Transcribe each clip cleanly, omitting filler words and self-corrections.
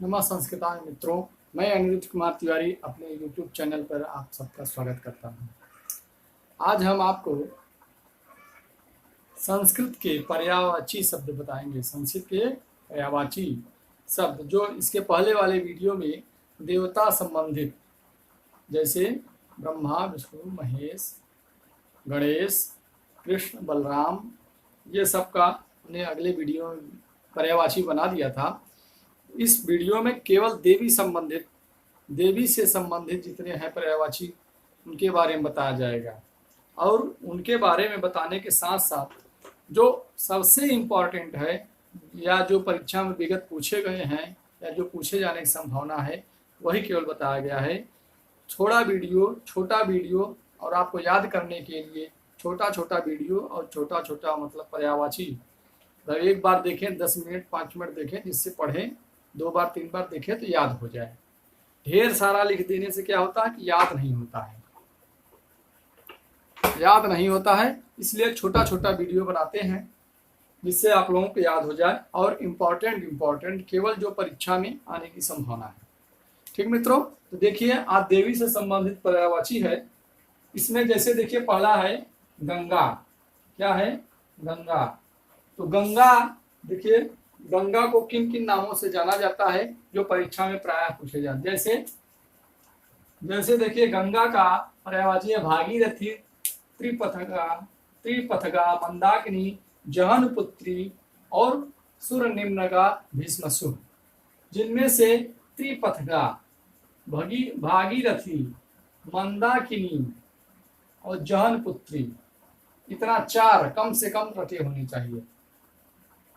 नमः संस्कृताय मित्रों, मैं अनिरुद्ध कुमार तिवारी अपने YouTube चैनल पर आप सबका स्वागत करता हूं। आज हम आपको संस्कृत के पर्यायवाची शब्द बताएंगे। संस्कृत के पर्यायवाची शब्द जो इसके पहले वाले वीडियो में देवता संबंधित, जैसे ब्रह्मा, विष्णु, महेश, गणेश, कृष्ण, बलराम, ये सब का हमने अगले वीडियो में पर्यायवाची बना दिया था। इस वीडियो में केवल देवी से संबंधित जितने हैं पर्यायवाची, उनके बारे में बताया जाएगा। और उनके बारे में बताने के साथ साथ जो सबसे इम्पॉर्टेंट है या जो परीक्षा में विगत पूछे गए हैं या जो पूछे जाने की संभावना है, वही केवल बताया गया है। छोटा वीडियो और आपको याद करने के लिए छोटा वीडियो और छोटा मतलब पर्यायवाची, मतलब एक बार देखें 10 मिनट 5 मिनट देखें, जिससे पढ़ें 2 बार 3 बार देखें तो याद हो जाए। ढेर सारा लिख देने से क्या होता है कि याद नहीं होता है, इसलिए छोटा वीडियो बनाते हैं जिससे आप लोगों को याद हो जाए और इम्पोर्टेंट केवल जो परीक्षा में आने की संभावना है। ठीक मित्रों, तो देखिए आज देवी से संबंधित पर्यायवाची है। इसमें जैसे देखिए पहला है गंगा। क्या है? गंगा। तो गंगा, देखिए गंगा को किन किन नामों से जाना जाता है जो परीक्षा में प्रायः पूछे जाते हैं। जैसे देखिए गंगा का पर्यायवाची है भागीरथी, त्रिपथगा, मंदाकिनी, जहनपुत्री और सुर निम्नगा, भीष्मसु। जिनमें से त्रिपथगा, भागीरथी, मंदाकिनी और जहनपुत्री, इतना 4 कम से कम रटे होनी चाहिए।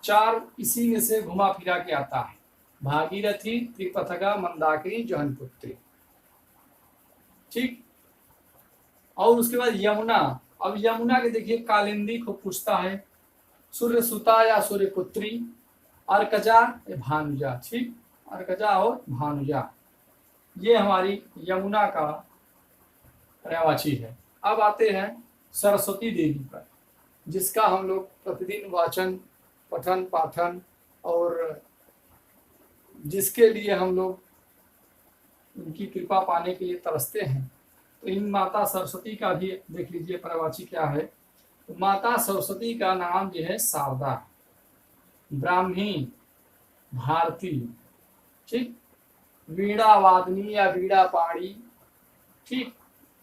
4 इसी में से घुमा फिरा के आता है, भागीरथी, त्रिपथगा, मंदाकिनी, जहनपुत्री। ठीक। और उसके बाद यमुना। अब यमुना के देखिए कालिंदी को पूछता है, सूर्य सुता या सूर्य पुत्री, अर्कजा या भानुजा। ठीक, अर्कजा और भानुजा, ये हमारी यमुना का पर्यायवाची है। अब आते हैं सरस्वती देवी पर, जिसका हम लोग प्रतिदिन वाचन, पठन पाठन और जिसके लिए हम लोग उनकी कृपा पाने के लिए तरसते हैं। तो इन माता सरस्वती का भी देख लीजिए पर्यायवाची क्या है। तो माता सरस्वती का नाम जो है शारदा, ब्राह्मी, भारती। ठीक, वीणा वादनी या वीणा पाणी। ठीक,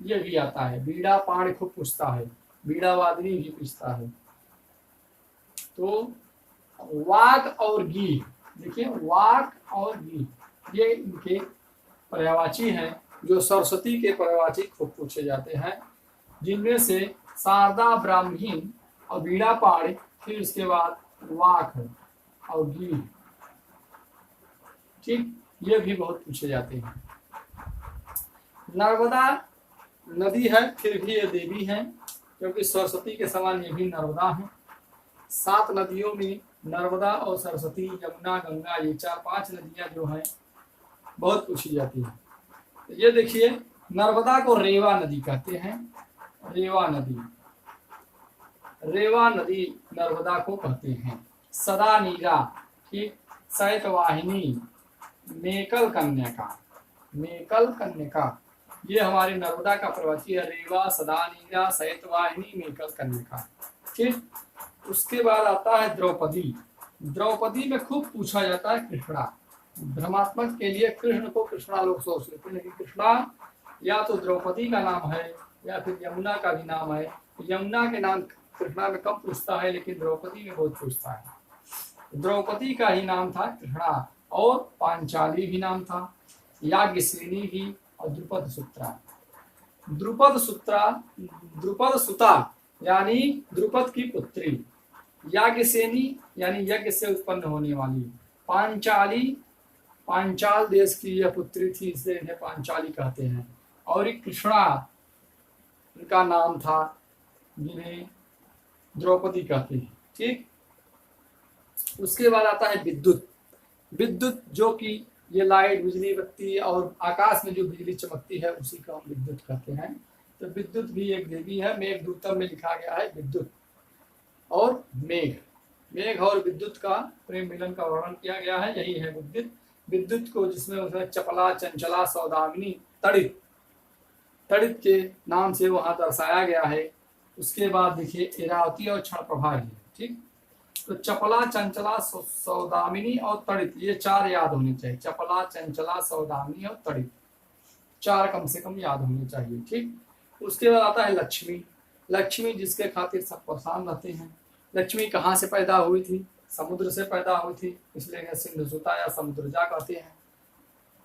ये भी आता है। वीणा पाणी खूब पूछता है, वीणा वादनी भी पूछता है। तो वाक और गी, देखिए वाक और गी, ये इनके पर्यायवाची हैं जो सरस्वती के पर्यायवाची खूब पूछे जाते हैं, जिनमें से शारदा, ब्राह्मी और वीणा पाणी, फिर उसके बाद वाक और गी। ठीक, ये भी बहुत पूछे जाते हैं। नर्मदा नदी है, फिर भी ये देवी है, क्योंकि सरस्वती के समान ये भी नर्मदा है। 7 नदियों में नर्मदा और सरस्वती, यमुना, गंगा, ये 4-5 नदियां जो हैं बहुत पूछी जाती है। ये देखिए नर्मदा को रेवा नदी कहते हैं। रेवा नदी नर्मदा को कहते हैं। सदा नीरा, ठीक, शैतवाहिनी, मेकल कन्यका, ये हमारी नर्मदा का पर्यायवाची है। रेवा, सदा नीरा, शैतवाहिनी, मेकल कन्यका। ठीक, उसके बाद आता है द्रौपदी में खूब पूछा जाता है कृष्णा। भ्रमात्मक के लिए कृष्ण को कृष्णा लोग सोच लेते हैं, लेकिन कृष्णा या तो द्रौपदी का नाम है या फिर यमुना का भी नाम है। यमुना के नाम कृष्णा में कम पूछता है, लेकिन द्रौपदी में बहुत पूछता है। द्रौपदी का ही नाम था कृष्णा, और पांचाली भी नाम था, याज्ञसेनी भी, और द्रुपद सुता यानी द्रुपद की पुत्री, याज्ञसेनी यानी यज्ञ से उत्पन्न होने वाली, पांचाल देश की यह पुत्री थी, इसलिए इन्हें पांचाली कहते हैं। और कृष्णा इनका नाम था, जिन्हें द्रौपदी कहते हैं। ठीक, उसके बाद आता है विद्युत, जो कि ये लाइट, बिजली, बत्ती और आकाश में जो बिजली चमकती है उसी को हम विद्युत कहते हैं। तो विद्युत भी एक देवी है। मेघदूतम में लिखा गया है विद्युत और मेघ और विद्युत का प्रेम मिलन का वर्णन किया गया है, यही है विद्युत। विद्युत को जिसमें उसमें चपला, चंचला, सौदामिनी, तड़ित, तड़ित के नाम से वहां दर्शाया गया है। उसके बाद देखिए इरावती और क्षण प्रभा है, ठीक। तो चपला, चंचला, सौदामिनी और तड़ित, ये 4 याद होने चाहिए। चपला, चंचला, सौदामिनी और तड़ित, 4 कम से कम याद होने चाहिए, ठीक। उसके बाद आता है लक्ष्मी। लक्ष्मी जिसके खातिर सब परेशान रहते हैं। लक्ष्मी कहाँ से पैदा हुई थी? समुद्र से पैदा हुई थी, इसलिए सिंधु सुता या समुद्रजा कहते हैं।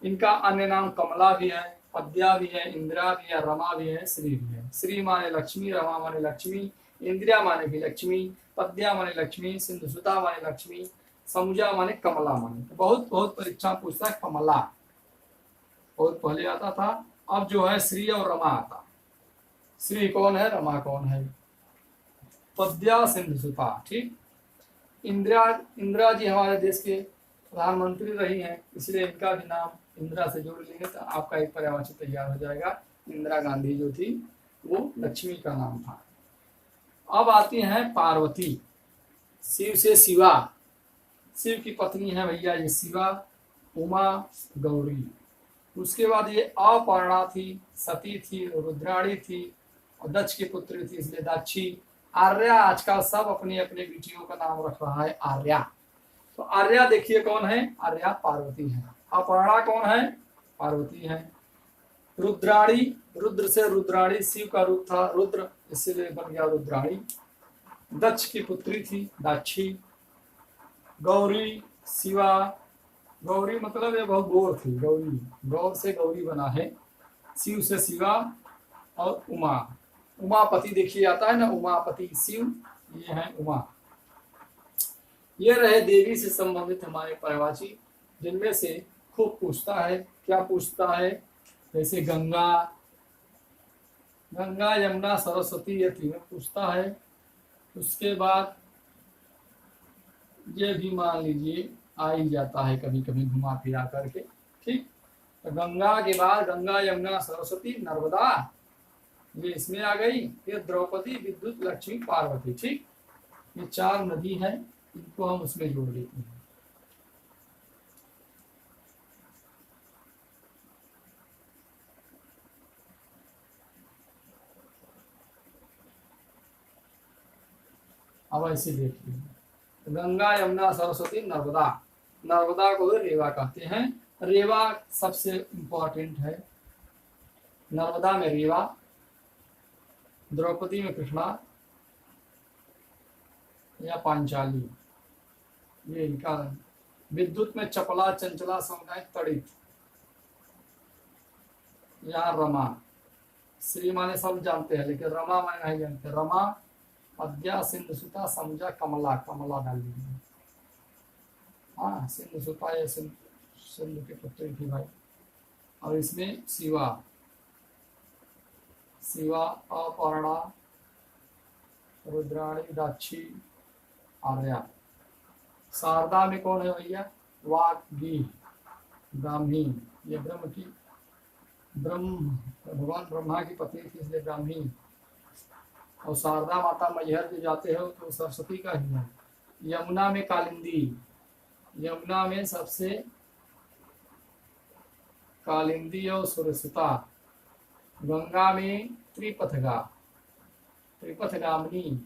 इनका अन्य नाम कमला भी है, पद्या भी है, इंदिरा भी है, रमा भी है, श्री भी है। श्री माने लक्ष्मी, रमा माने लक्ष्मी, इंदिरा माने भी लक्ष्मी, पद्या माने लक्ष्मी, सिंधु सुता माने लक्ष्मी, समुजा माने कमला माने। तो बहुत बहुत परीक्षा पूछता है कमला, बहुत पहले आता था। अब जो है श्री और रमा आता। श्री कौन है, रमा कौन है? पद्या, सिंधु सुता, ठीक। इंदिरा, इंदिरा जी हमारे देश के प्रधानमंत्री रही हैं, इसलिए इनका भी नाम इंदिरा से जोड़ लेंगे तो आपका एक पर्यायवाची तैयार हो जाएगा। इंदिरा गांधी जो थी वो लक्ष्मी का नाम था। अब आती हैं पार्वती। शिव से शिवा, शिव की पत्नी है भैया ये शिवा, उमा, गौरी। उसके बाद ये अपर्णा थी, सती थी, रुद्राणी थी और दक्ष की पुत्री थी, इसलिए दाक्षी। आर्या, आजकल सब अपनी अपनी बेटियों का नाम रख रहा है आर्या। तो आर्या देखिए कौन है, आर्या पार्वती है। अपर्णा कौन है, पार्वती है। रुद्राणी, रुद्र से रुद्राणी, शिव का रूप था रुद्र, इसलिए बन गया रुद्राणी। दक्ष की पुत्री थी दाक्षी। गौरी, शिवा, गौरी मतलब ये बहुत गौर थी, गौरी, गौर से गौरी बना है। शिव से शिवा और उमा। उमापति देखिए आता है ना, उमापति शिव, ये है उमा। ये रहे देवी से संबंधित हमारे पर्यायवाची, जिनमें से खूब पूछता है। क्या पूछता है? जैसे गंगा, गंगा, यमुना, सरस्वती, ये तीनों पूछता है। उसके बाद ये भी मान लीजिए आ ही जाता है कभी कभी घुमा फिरा करके, ठीक। तो गंगा के बाद गंगा, यमुना, सरस्वती, नर्मदा, ये इसमें आ गई। फिर द्रौपदी, विद्युत, लक्ष्मी, पार्वती, ठीक। ये 4 नदी है, इनको हम उसमें जोड़ देते हैं। अब ऐसे देखिए, गंगा, यमुना, सरस्वती, नर्मदा। नर्मदा को रेवा कहते हैं। रेवा सबसे इंपॉर्टेंट है। नर्मदा में रेवा, द्रौपदी में कृष्णा या पांचाली, ये इनका। विद्युत में चपला, चंचला, समुदाय, तड़ित, यहाँ रमा। श्री माने सब जानते हैं, लेकिन रमा माने नहीं जानते। रमा, पद्या, सिंधु सुता, समुजा, कमला, कमला डाल दीजिए। हाँ, सिंधु सुता या सिंधु की पुत्री थी भाई। और इसमें शिवा, शिवा, अपर्णा, रुद्राणी, दाक्षी, आर्या। शारदा में कौन है भैया? वाग्गी, ब्राह्मी, ये ब्रह्म की, ब्रह्म भगवान ब्रह्मा की पत्नी थी, इसलिए ब्राह्मी। और शारदा माता मैहर जो जाते हो तो सरस्वती का ही है। यमुना में कालिंदी, यमुना में सबसे कालिंदी और सुरसुता। गंगा में त्रिपथगा, त्रिपथगामिनी,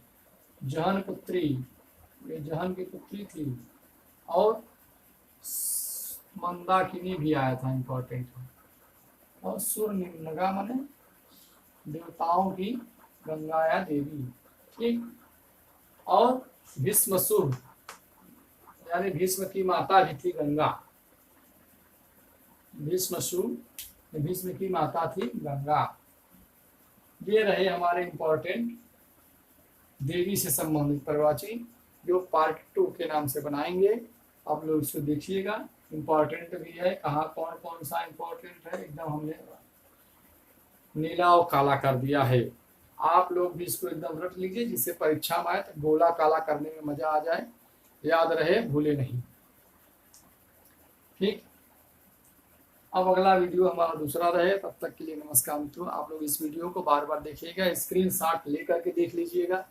जहन पुत्री, ये जहन की पुत्री थी। और मंदाकिनी भी आया था, इंपॉर्टेंट है। और सूर्यनगा माने देवताओं की गंगा या देवी, ठीक। और भीष्मसुर यानी भीष्म की माता भी थी गंगा। भीष्मसुर भीष्म की माता थी गंगा। ये रहे हमारे इंपॉर्टेंट देवी से संबंधित पर्यायवाची, जो पार्ट 2 के नाम से बनाएंगे। आप लोग इसको देखिएगा, इंपॉर्टेंट भी है। कहाँ कौन कौन सा इंपॉर्टेंट है, एकदम हमने नीला और काला कर दिया है। आप लोग भी इसको एकदम रख लीजिए, जिससे परीक्षा में आए तो गोला काला करने में मजा आ जाए, याद रहे, भूले नहीं, ठीक। अब अगला वीडियो हमारा दूसरा रहे, तब तक के लिए नमस्कार मित्रों। आप लोग इस वीडियो को बार बार देखिएगा, स्क्रीनशॉट लेकर के देख लीजिएगा,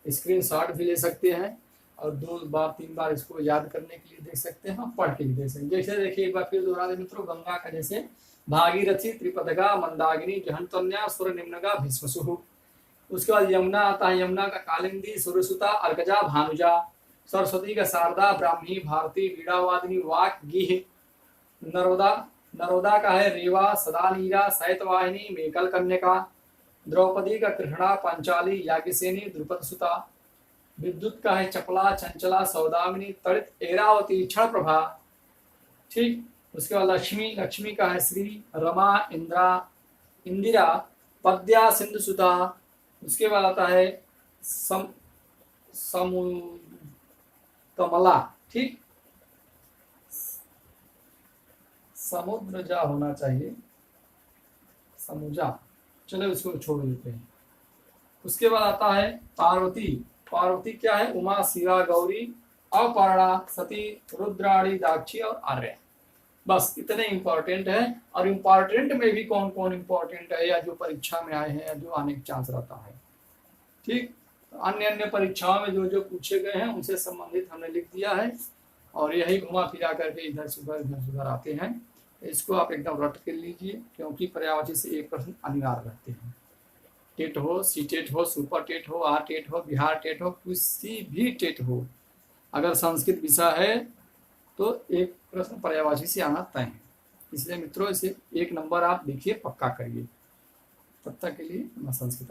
स्क्रीनशॉट भी ले सकते हैं। और 2 बार 3 बार इसको याद करने के लिए देख सकते हैं, पढ़ के भी देख सकते हैं। जैसे देखिए एक बार फिर दोहरा दे मित्रों, गंगा का जैसे भागीरथी, त्रिपदगा, मंदाकिनी, जहंतन्या, सुर निम्नगा, भीष्मसुः। उसके बाद यमुना आता है, यमुना का कालिंदी, सूर्यसुता, अर्कजा, भानुजा। सरस्वती का शारदा, ब्राह्मी, भारती, वीणावादिनी, वाक, गिह। नर्मदा, नर्मदा का है रेवा, सदानीरा, शैतवाहिनी, मेकल कन्यका। द्रौपदी का कृष्णा, पंचाली, याज्ञसेनी, द्रुपद सुता। विद्युत का है चपला, चंचला, सौदामिनी, तड़ित, ऐरावती, क्षण प्रभा। ठीक। उसके बाद लक्ष्मी, लक्ष्मी का है श्री, रमा, इंद्रा, इंदिरा, पद्या, सिंधु सुधा। उसके बाद आता है कमला। ठीक, समुद्र जा होना चाहिए, समुजा, चलो इसको छोड़ देते हैं। उसके बाद आता है पार्वती। पार्वती क्या है? उमा, शिवा, गौरी, अपर्णा, सती, रुद्राणी, दाक्षी और आर्या। बस इतने इंपॉर्टेंट है। और इंपॉर्टेंट में भी कौन कौन इंपॉर्टेंट है या जो परीक्षा में आए हैं या जो आने का चांस रहता है। ठीक, अन्य अन्य परीक्षाओं में जो जो पूछे गए हैं उनसे संबंधित हमने लिख दिया है। और यही घुमा फिरा करके इधर से उधर आते हैं। इसको आप एकदम रट कर लीजिए, क्योंकि पर्यायवाची से एक प्रश्न अनिवार्य रहते हैं। टेट हो, सी टेट हो, सुपर टेट हो, आर टेट हो, बिहार टेट हो, किसी भी टेट हो, अगर संस्कृत विषय है तो एक प्रश्न पर्यायवाची से आना तय है। इसलिए मित्रों इसे 1 नंबर आप देखिए, पक्का करिए। तब तक के लिए संस्कृत